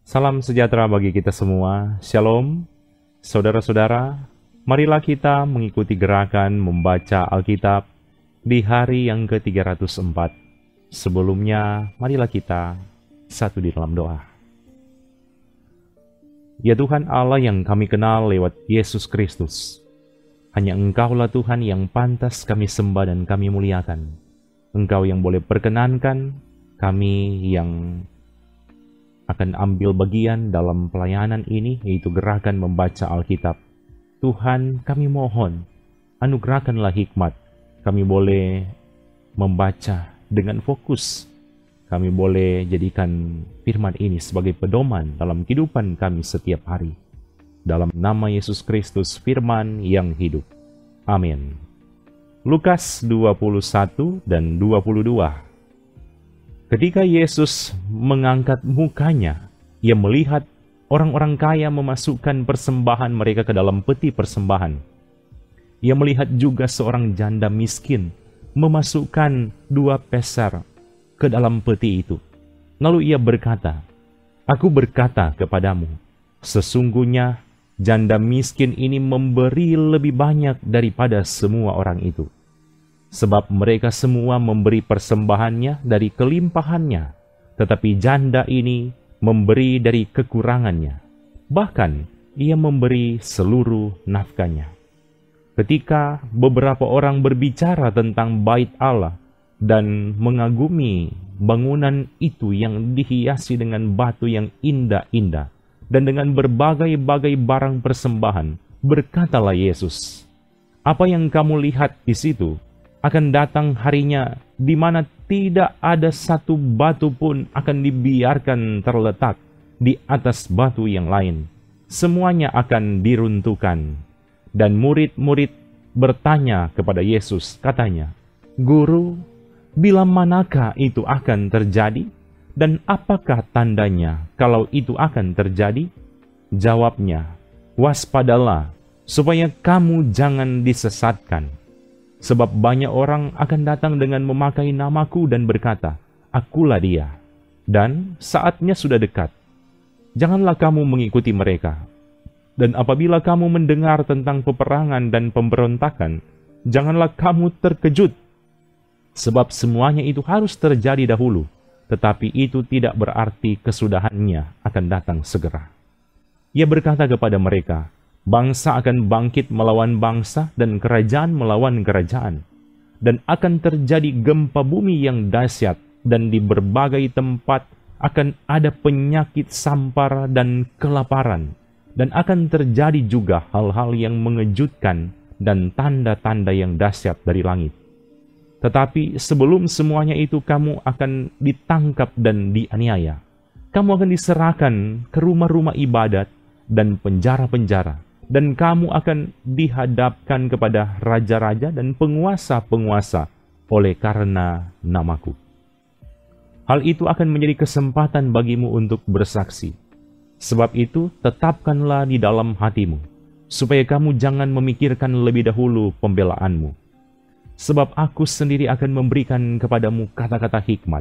Salam sejahtera bagi kita semua. Shalom, saudara-saudara. Marilah kita mengikuti gerakan membaca Alkitab di hari yang ke-304. Sebelumnya, marilah kita satu di dalam doa. Ya Tuhan Allah yang kami kenal lewat Yesus Kristus, hanya Engkaulah Tuhan yang pantas kami sembah dan kami muliakan. Engkau yang boleh perkenankan kami yang akan ambil bagian dalam pelayanan ini, yaitu gerakan membaca Alkitab. Tuhan, kami mohon, anugerahkanlah hikmat. Kami boleh membaca dengan fokus. Kami boleh jadikan firman ini sebagai pedoman dalam kehidupan kami setiap hari. Dalam nama Yesus Kristus, firman yang hidup. Amin. Lukas 21 dan 22. Ketika Yesus mengangkat mukanya, ia melihat orang-orang kaya memasukkan persembahan mereka ke dalam peti persembahan. Ia melihat juga seorang janda miskin memasukkan 2 peser ke dalam peti itu. Lalu ia berkata, "Aku berkata kepadamu, sesungguhnya janda miskin ini memberi lebih banyak daripada semua orang itu. Sebab mereka semua memberi persembahannya dari kelimpahannya, tetapi janda ini memberi dari kekurangannya. Bahkan ia memberi seluruh nafkahnya." Ketika beberapa orang berbicara tentang bait Allah dan mengagumi bangunan itu yang dihiasi dengan batu yang indah-indah dan dengan berbagai-bagai barang persembahan, berkatalah Yesus, "Apa yang kamu lihat di situ? Akan datang harinya di mana tidak ada satu batu pun akan dibiarkan terletak di atas batu yang lain. Semuanya akan diruntuhkan." Dan murid-murid bertanya kepada Yesus, katanya, "Guru, bila manakah itu akan terjadi? Dan apakah tandanya kalau itu akan terjadi?" Jawabnya, "Waspadalah, supaya kamu jangan disesatkan. Sebab banyak orang akan datang dengan memakai namaku dan berkata, 'Akulah dia,' dan saatnya sudah dekat. Janganlah kamu mengikuti mereka. Dan apabila kamu mendengar tentang peperangan dan pemberontakan, janganlah kamu terkejut. Sebab semuanya itu harus terjadi dahulu, tetapi itu tidak berarti kesudahannya akan datang segera." Ia berkata kepada mereka, "Bangsa akan bangkit melawan bangsa dan kerajaan melawan kerajaan. Dan akan terjadi gempa bumi yang dahsyat, dan di berbagai tempat akan ada penyakit sampar dan kelaparan. Dan akan terjadi juga hal-hal yang mengejutkan dan tanda-tanda yang dahsyat dari langit. Tetapi sebelum semuanya itu kamu akan ditangkap dan dianiaya. Kamu akan diserahkan ke rumah-rumah ibadat dan penjara-penjara. Dan kamu akan dihadapkan kepada raja-raja dan penguasa-penguasa oleh karena namaku. Hal itu akan menjadi kesempatan bagimu untuk bersaksi. Sebab itu tetapkanlah di dalam hatimu, supaya kamu jangan memikirkan lebih dahulu pembelaanmu. Sebab aku sendiri akan memberikan kepadamu kata-kata hikmat,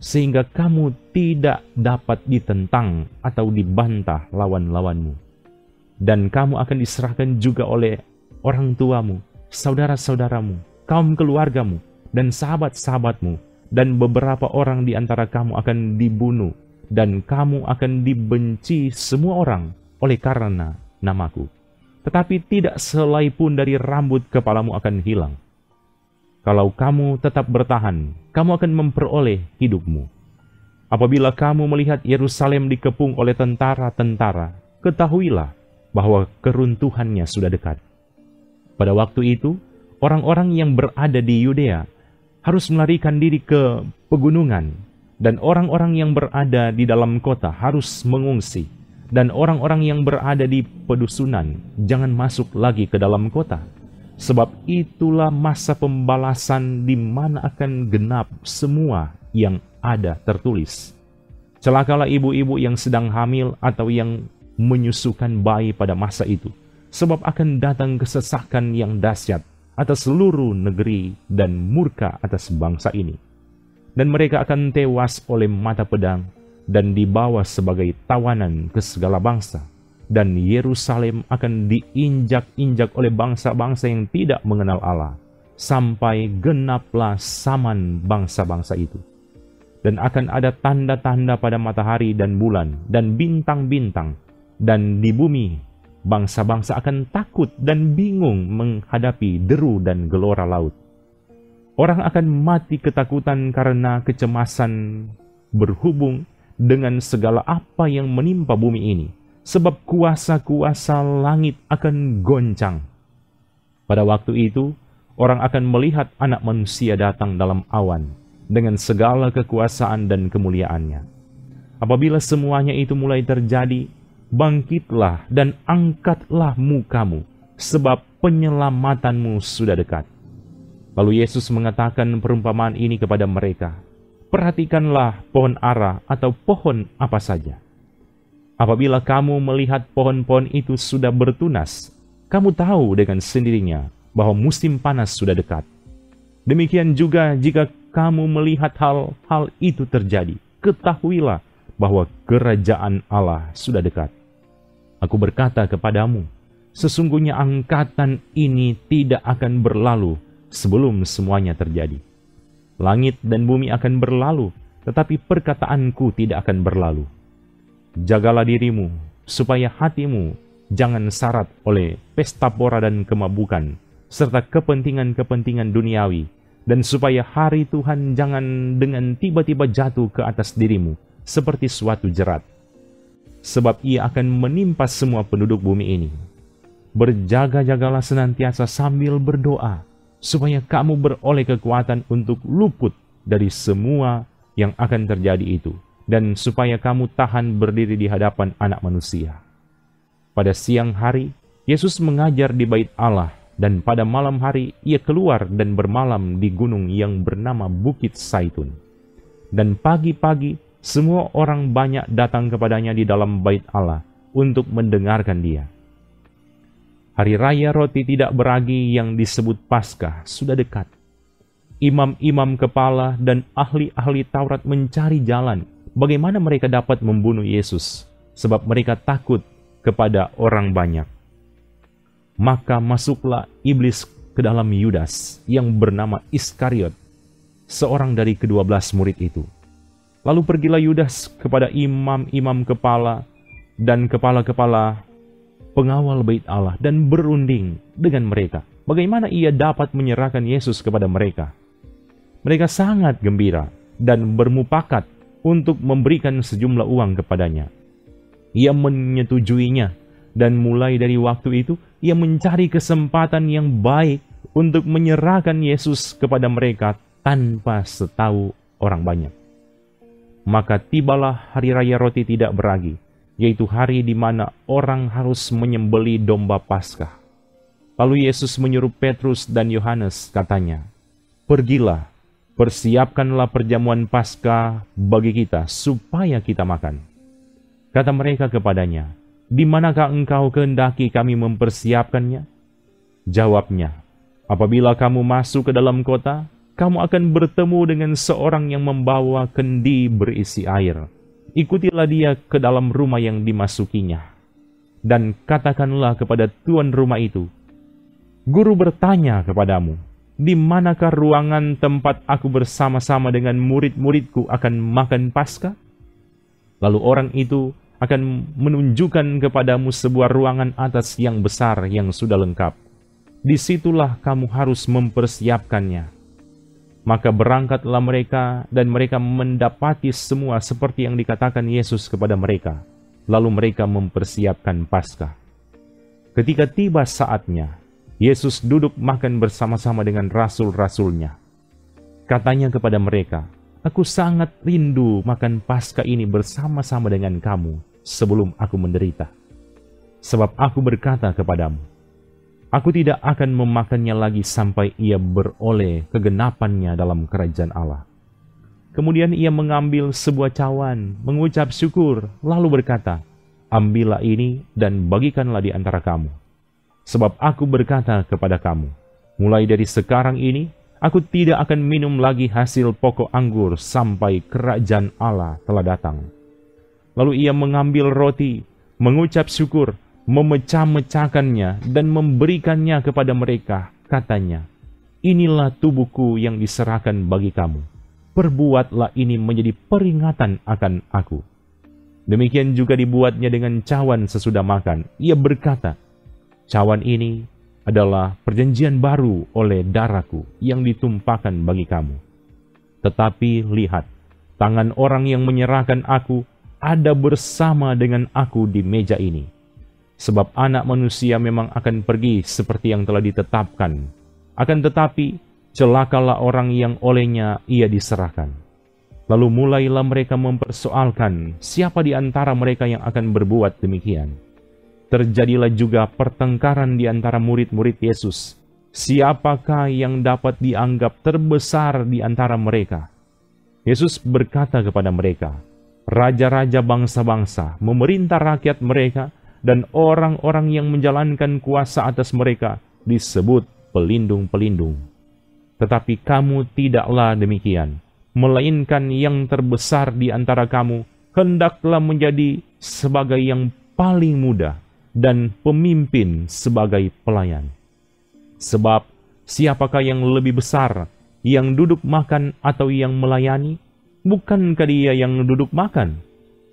sehingga kamu tidak dapat ditentang atau dibantah lawan-lawanmu. Dan kamu akan diserahkan juga oleh orang tuamu, saudara-saudaramu, kaum keluargamu, dan sahabat-sahabatmu, dan beberapa orang di antara kamu akan dibunuh, dan kamu akan dibenci semua orang oleh karena namaku. Tetapi tidak sehelai pun dari rambut kepalamu akan hilang. Kalau kamu tetap bertahan, kamu akan memperoleh hidupmu. Apabila kamu melihat Yerusalem dikepung oleh tentara-tentara, ketahuilah bahwa keruntuhannya sudah dekat. Pada waktu itu, orang-orang yang berada di Yudea harus melarikan diri ke pegunungan, dan orang-orang yang berada di dalam kota harus mengungsi, dan orang-orang yang berada di pedusunan jangan masuk lagi ke dalam kota. Sebab itulah masa pembalasan di mana akan genap semua yang ada tertulis. Celakalah ibu-ibu yang sedang hamil atau yang menyusukan bayi pada masa itu, sebab akan datang kesesakan yang dahsyat atas seluruh negeri dan murka atas bangsa ini. Dan mereka akan tewas oleh mata pedang, dan dibawa sebagai tawanan ke segala bangsa, dan Yerusalem akan diinjak-injak oleh bangsa-bangsa yang tidak mengenal Allah, sampai genaplah zaman bangsa-bangsa itu. Dan akan ada tanda-tanda pada matahari dan bulan dan bintang-bintang, dan di bumi bangsa-bangsa akan takut dan bingung menghadapi deru dan gelora laut. Orang akan mati ketakutan karena kecemasan berhubung dengan segala apa yang menimpa bumi ini, sebab kuasa-kuasa langit akan goncang. Pada waktu itu, orang akan melihat Anak Manusia datang dalam awan dengan segala kekuasaan dan kemuliaannya. Apabila semuanya itu mulai terjadi, bangkitlah dan angkatlah mukamu, sebab penyelamatanmu sudah dekat. Lalu Yesus mengatakan perumpamaan ini kepada mereka. Perhatikanlah pohon ara atau pohon apa saja. Apabila kamu melihat pohon-pohon itu sudah bertunas, kamu tahu dengan sendirinya bahwa musim panas sudah dekat. Demikian juga jika kamu melihat hal-hal itu terjadi, ketahuilah bahwa kerajaan Allah sudah dekat. Aku berkata kepadamu, sesungguhnya angkatan ini tidak akan berlalu sebelum semuanya terjadi. Langit dan bumi akan berlalu, tetapi perkataanku tidak akan berlalu. Jagalah dirimu, supaya hatimu jangan syarat oleh pesta pora dan kemabukan, serta kepentingan-kepentingan duniawi, dan supaya hari Tuhan jangan dengan tiba-tiba jatuh ke atas dirimu, seperti suatu jerat. Sebab ia akan menimpa semua penduduk bumi ini. Berjaga-jagalah senantiasa sambil berdoa, supaya kamu beroleh kekuatan untuk luput dari semua yang akan terjadi itu, dan supaya kamu tahan berdiri di hadapan Anak Manusia. Pada siang hari, Yesus mengajar di bait Allah, dan pada malam hari ia keluar dan bermalam di gunung yang bernama Bukit Saitun. Dan pagi-pagi semua orang banyak datang kepadanya di dalam bait Allah untuk mendengarkan dia. Hari Raya Roti Tidak Beragi yang disebut Paskah sudah dekat. Imam-imam kepala dan ahli-ahli Taurat mencari jalan bagaimana mereka dapat membunuh Yesus, sebab mereka takut kepada orang banyak. Maka masuklah iblis ke dalam Yudas yang bernama Iskariot, seorang dari ke-12 murid itu. Lalu pergilah Yudas kepada imam-imam kepala dan kepala-kepala pengawal bait Allah dan berunding dengan mereka bagaimana ia dapat menyerahkan Yesus kepada mereka. Mereka sangat gembira dan bermupakat untuk memberikan sejumlah uang kepadanya. Ia menyetujuinya, dan mulai dari waktu itu ia mencari kesempatan yang baik untuk menyerahkan Yesus kepada mereka tanpa setahu orang banyak. Maka tibalah hari Raya Roti Tidak Beragi, yaitu hari di mana orang harus menyembeli domba Paskah. Lalu Yesus menyuruh Petrus dan Yohanes, katanya, "Pergilah, persiapkanlah perjamuan Paskah bagi kita, supaya kita makan." Kata mereka kepadanya, "Di manakah engkau kehendaki kami mempersiapkannya?" Jawabnya, "Apabila kamu masuk ke dalam kota, kamu akan bertemu dengan seorang yang membawa kendi berisi air. Ikutilah dia ke dalam rumah yang dimasukinya. Dan katakanlah kepada tuan rumah itu, 'Guru bertanya kepadamu, di manakah ruangan tempat aku bersama-sama dengan murid-muridku akan makan Paskah?' Lalu orang itu akan menunjukkan kepadamu sebuah ruangan atas yang besar yang sudah lengkap. Disitulah kamu harus mempersiapkannya." Maka berangkatlah mereka, dan mereka mendapati semua seperti yang dikatakan Yesus kepada mereka. Lalu mereka mempersiapkan Paskah. Ketika tiba saatnya, Yesus duduk makan bersama-sama dengan rasul-rasulnya. Katanya kepada mereka, "Aku sangat rindu makan Paskah ini bersama-sama dengan kamu sebelum aku menderita. Sebab aku berkata kepadamu, aku tidak akan memakannya lagi sampai ia beroleh kegenapannya dalam kerajaan Allah." Kemudian ia mengambil sebuah cawan, mengucap syukur, lalu berkata, "Ambillah ini dan bagikanlah di antara kamu. Sebab aku berkata kepada kamu, mulai dari sekarang ini, aku tidak akan minum lagi hasil pokok anggur sampai kerajaan Allah telah datang." Lalu ia mengambil roti, mengucap syukur, memecah-mecahkannya dan memberikannya kepada mereka. Katanya, "Inilah tubuhku yang diserahkan bagi kamu. Perbuatlah ini menjadi peringatan akan aku." Demikian juga dibuatnya dengan cawan sesudah makan. Ia berkata, "Cawan ini adalah perjanjian baru oleh darahku yang ditumpahkan bagi kamu. Tetapi lihat, tangan orang yang menyerahkan aku ada bersama dengan aku di meja ini. Sebab anak manusia memang akan pergi seperti yang telah ditetapkan. Akan tetapi, celakalah orang yang olehnya ia diserahkan." Lalu mulailah mereka mempersoalkan siapa di antara mereka yang akan berbuat demikian. Terjadilah juga pertengkaran di antara murid-murid Yesus. Siapakah yang dapat dianggap terbesar di antara mereka? Yesus berkata kepada mereka, "Raja-raja bangsa-bangsa memerintah rakyat mereka, dan orang-orang yang menjalankan kuasa atas mereka disebut pelindung-pelindung. Tetapi kamu tidaklah demikian, melainkan yang terbesar di antara kamu hendaklah menjadi sebagai yang paling muda dan pemimpin sebagai pelayan. Sebab siapakah yang lebih besar, yang duduk makan atau yang melayani? Bukankah dia yang duduk makan?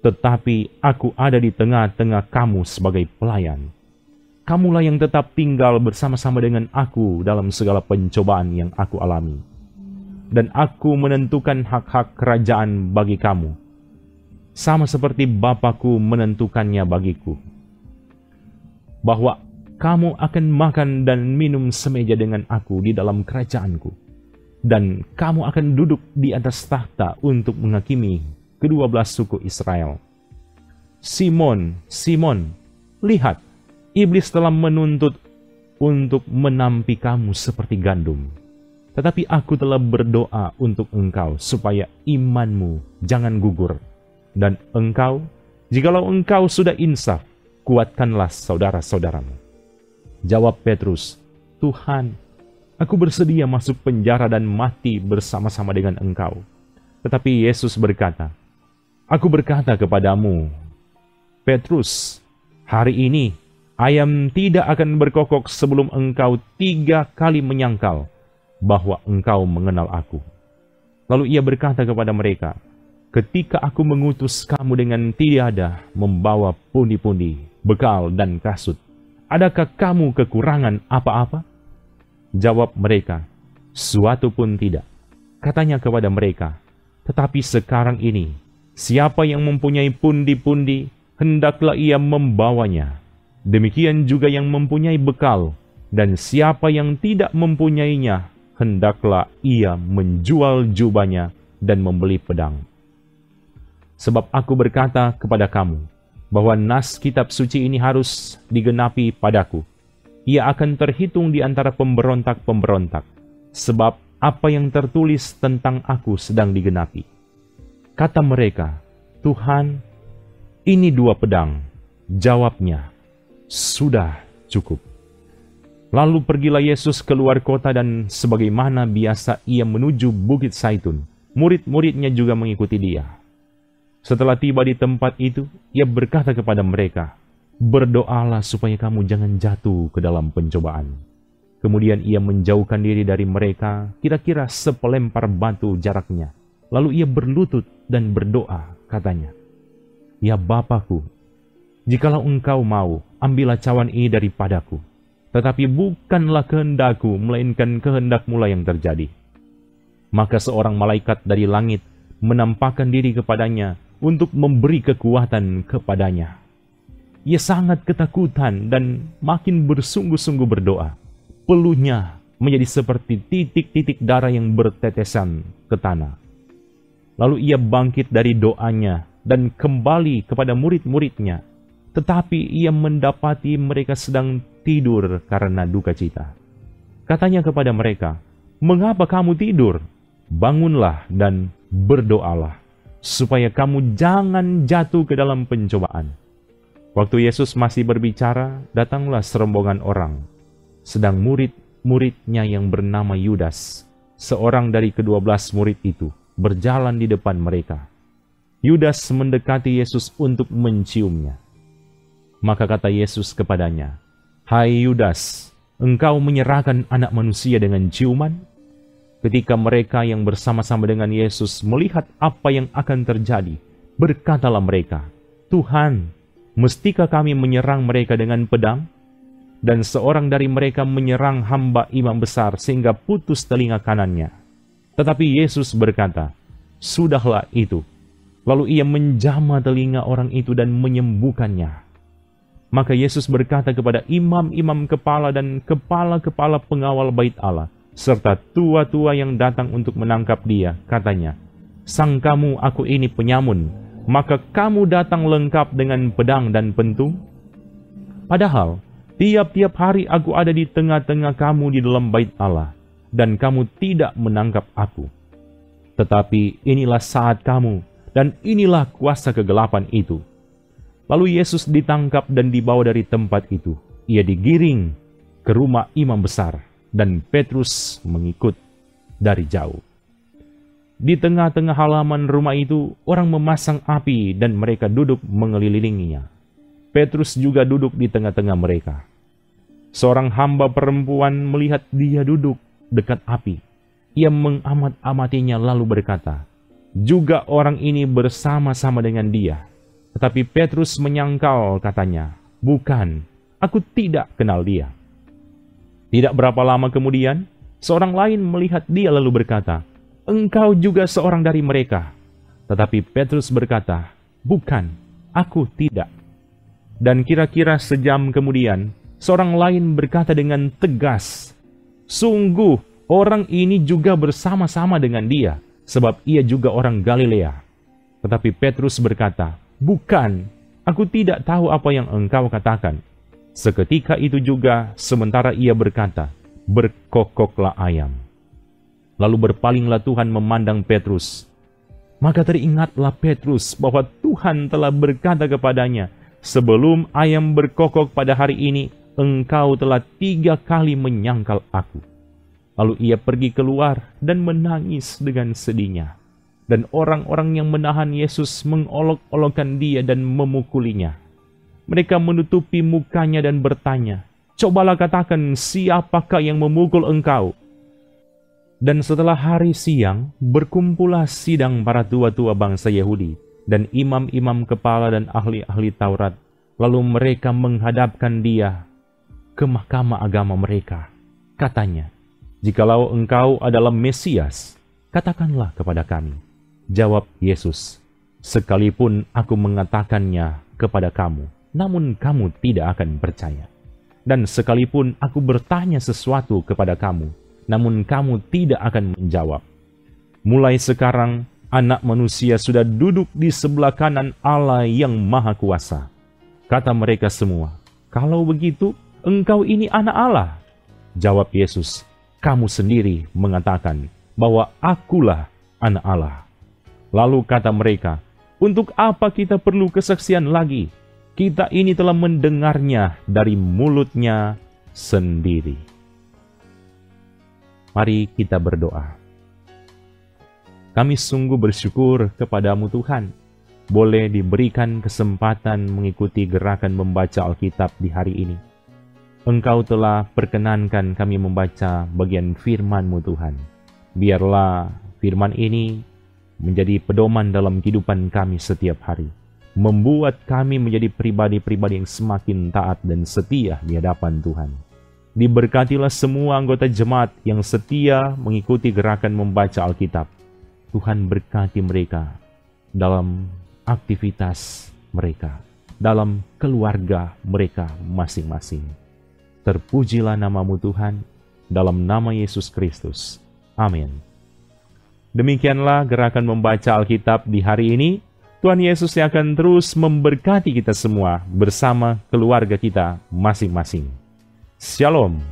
Tetapi aku ada di tengah-tengah kamu sebagai pelayan. Kamulah yang tetap tinggal bersama-sama dengan aku dalam segala pencobaan yang aku alami. Dan aku menentukan hak-hak kerajaan bagi kamu, sama seperti Bapakku menentukannya bagiku, bahwa kamu akan makan dan minum semeja dengan aku di dalam kerajaanku, dan kamu akan duduk di atas tahta untuk menghakimi ke-12 suku Israel. Simon, Simon, lihat, iblis telah menuntut untuk menampi kamu seperti gandum. Tetapi aku telah berdoa untuk engkau supaya imanmu jangan gugur. Dan engkau, jikalau engkau sudah insaf, kuatkanlah saudara-saudaramu." Jawab Petrus, "Tuhan, aku bersedia masuk penjara dan mati bersama-sama dengan engkau." Tetapi Yesus berkata, "Aku berkata kepadamu, Petrus, hari ini ayam tidak akan berkokok sebelum engkau 3 kali menyangkal bahwa engkau mengenal aku." Lalu ia berkata kepada mereka, "Ketika aku mengutus kamu dengan tiada membawa pundi-pundi, bekal dan kasut, adakah kamu kekurangan apa-apa?" Jawab mereka, "Suatu pun tidak." Katanya kepada mereka, "Tetapi sekarang ini, siapa yang mempunyai pundi-pundi, hendaklah ia membawanya. Demikian juga yang mempunyai bekal, dan siapa yang tidak mempunyainya, hendaklah ia menjual jubahnya dan membeli pedang. Sebab aku berkata kepada kamu, bahwa nas kitab suci ini harus digenapi padaku. Ia akan terhitung di antara pemberontak-pemberontak, sebab apa yang tertulis tentang aku sedang digenapi." Kata mereka, "Tuhan, ini 2 pedang." Jawabnya, "Sudah cukup." Lalu pergilah Yesus keluar kota dan sebagaimana biasa ia menuju Bukit Zaitun. Murid-muridnya juga mengikuti dia. Setelah tiba di tempat itu, ia berkata kepada mereka, "Berdoalah supaya kamu jangan jatuh ke dalam pencobaan." Kemudian ia menjauhkan diri dari mereka, kira-kira sepelempar batu jaraknya. Lalu ia berlutut dan berdoa, katanya, "Ya Bapakku, jikalau engkau mau, ambillah cawan ini daripadaku. Tetapi bukanlah kehendakku, melainkan kehendak-Mu lah yang terjadi." Maka seorang malaikat dari langit menampakkan diri kepadanya untuk memberi kekuatan kepadanya. Ia sangat ketakutan dan makin bersungguh-sungguh berdoa. Peluhnya menjadi seperti titik-titik darah yang bertetesan ke tanah. Lalu ia bangkit dari doanya dan kembali kepada murid-muridnya. Tetapi ia mendapati mereka sedang tidur karena duka cita. Katanya kepada mereka, "Mengapa kamu tidur? Bangunlah dan berdoalah, supaya kamu jangan jatuh ke dalam pencobaan." Waktu Yesus masih berbicara, datanglah serombongan orang. Sedang murid-muridnya yang bernama Yudas, seorang dari ke-12 murid itu, berjalan di depan mereka. Yudas mendekati Yesus untuk menciumnya. Maka kata Yesus kepadanya, "Hai Yudas, engkau menyerahkan Anak Manusia dengan ciuman?" Ketika mereka yang bersama-sama dengan Yesus melihat apa yang akan terjadi, berkatalah mereka, "Tuhan, mestikah kami menyerang mereka dengan pedang?" Dan seorang dari mereka menyerang hamba imam besar sehingga putus telinga kanannya. Tetapi Yesus berkata, "Sudahlah itu." Lalu ia menjamah telinga orang itu dan menyembuhkannya. Maka Yesus berkata kepada imam-imam kepala dan kepala-kepala pengawal bait Allah, serta tua-tua yang datang untuk menangkap dia, katanya, "Sangkamu aku ini penyamun, maka kamu datang lengkap dengan pedang dan pentung? Padahal, tiap-tiap hari aku ada di tengah-tengah kamu di dalam bait Allah, dan kamu tidak menangkap aku. Tetapi inilah saat kamu, dan inilah kuasa kegelapan itu." Lalu Yesus ditangkap dan dibawa dari tempat itu. Ia digiring ke rumah imam besar, dan Petrus mengikut dari jauh. Di tengah-tengah halaman rumah itu, orang memasang api dan mereka duduk mengelilinginya. Petrus juga duduk di tengah-tengah mereka. Seorang hamba perempuan melihat dia duduk dekat api. Ia mengamat-amatinya lalu berkata, "Juga orang ini bersama-sama dengan dia." Tetapi Petrus menyangkal, katanya, "Bukan, aku tidak kenal dia." Tidak berapa lama kemudian, seorang lain melihat dia lalu berkata, "Engkau juga seorang dari mereka." Tetapi Petrus berkata, "Bukan, aku tidak." Dan kira-kira sejam kemudian, seorang lain berkata dengan tegas, "Sungguh, orang ini juga bersama-sama dengan dia, sebab ia juga orang Galilea." Tetapi Petrus berkata, "Bukan, aku tidak tahu apa yang engkau katakan." Seketika itu juga, sementara ia berkata, berkokoklah ayam. Lalu berpalinglah Tuhan memandang Petrus. Maka teringatlah Petrus bahwa Tuhan telah berkata kepadanya, "Sebelum ayam berkokok pada hari ini, engkau telah 3 kali menyangkal aku." Lalu ia pergi keluar dan menangis dengan sedihnya. Dan orang-orang yang menahan Yesus mengolok-olokkan dia dan memukulinya. Mereka menutupi mukanya dan bertanya, "Cobalah katakan, siapakah yang memukul engkau?" Dan setelah hari siang, berkumpullah sidang para tua-tua bangsa Yahudi dan imam-imam kepala dan ahli-ahli Taurat. Lalu mereka menghadapkan dia ke mahkamah agama mereka. Katanya, "Jikalau engkau adalah Mesias, katakanlah kepada kami." Jawab Yesus, "Sekalipun aku mengatakannya kepada kamu, namun kamu tidak akan percaya. Dan sekalipun aku bertanya sesuatu kepada kamu, namun kamu tidak akan menjawab. Mulai sekarang, Anak Manusia sudah duduk di sebelah kanan Allah yang Maha Kuasa." Kata mereka semua, "Kalau begitu, engkau ini Anak Allah." Jawab Yesus, "Kamu sendiri mengatakan bahwa akulah Anak Allah." Lalu kata mereka, "Untuk apa kita perlu kesaksian lagi? Kita ini telah mendengarnya dari mulutnya sendiri." Mari kita berdoa. Kami sungguh bersyukur kepadamu Tuhan, boleh diberikan kesempatan mengikuti gerakan membaca Alkitab di hari ini. Engkau telah perkenankan kami membaca bagian firman-Mu Tuhan. Biarlah firman ini menjadi pedoman dalam kehidupan kami setiap hari, membuat kami menjadi pribadi-pribadi yang semakin taat dan setia di hadapan Tuhan. Diberkatilah semua anggota jemaat yang setia mengikuti gerakan membaca Alkitab. Tuhan berkati mereka dalam aktivitas mereka, dalam keluarga mereka masing-masing. Terpujilah nama-Mu Tuhan, dalam nama Yesus Kristus. Amin. Demikianlah gerakan membaca Alkitab di hari ini. Tuhan Yesus yang akan terus memberkati kita semua bersama keluarga kita masing-masing. Shalom.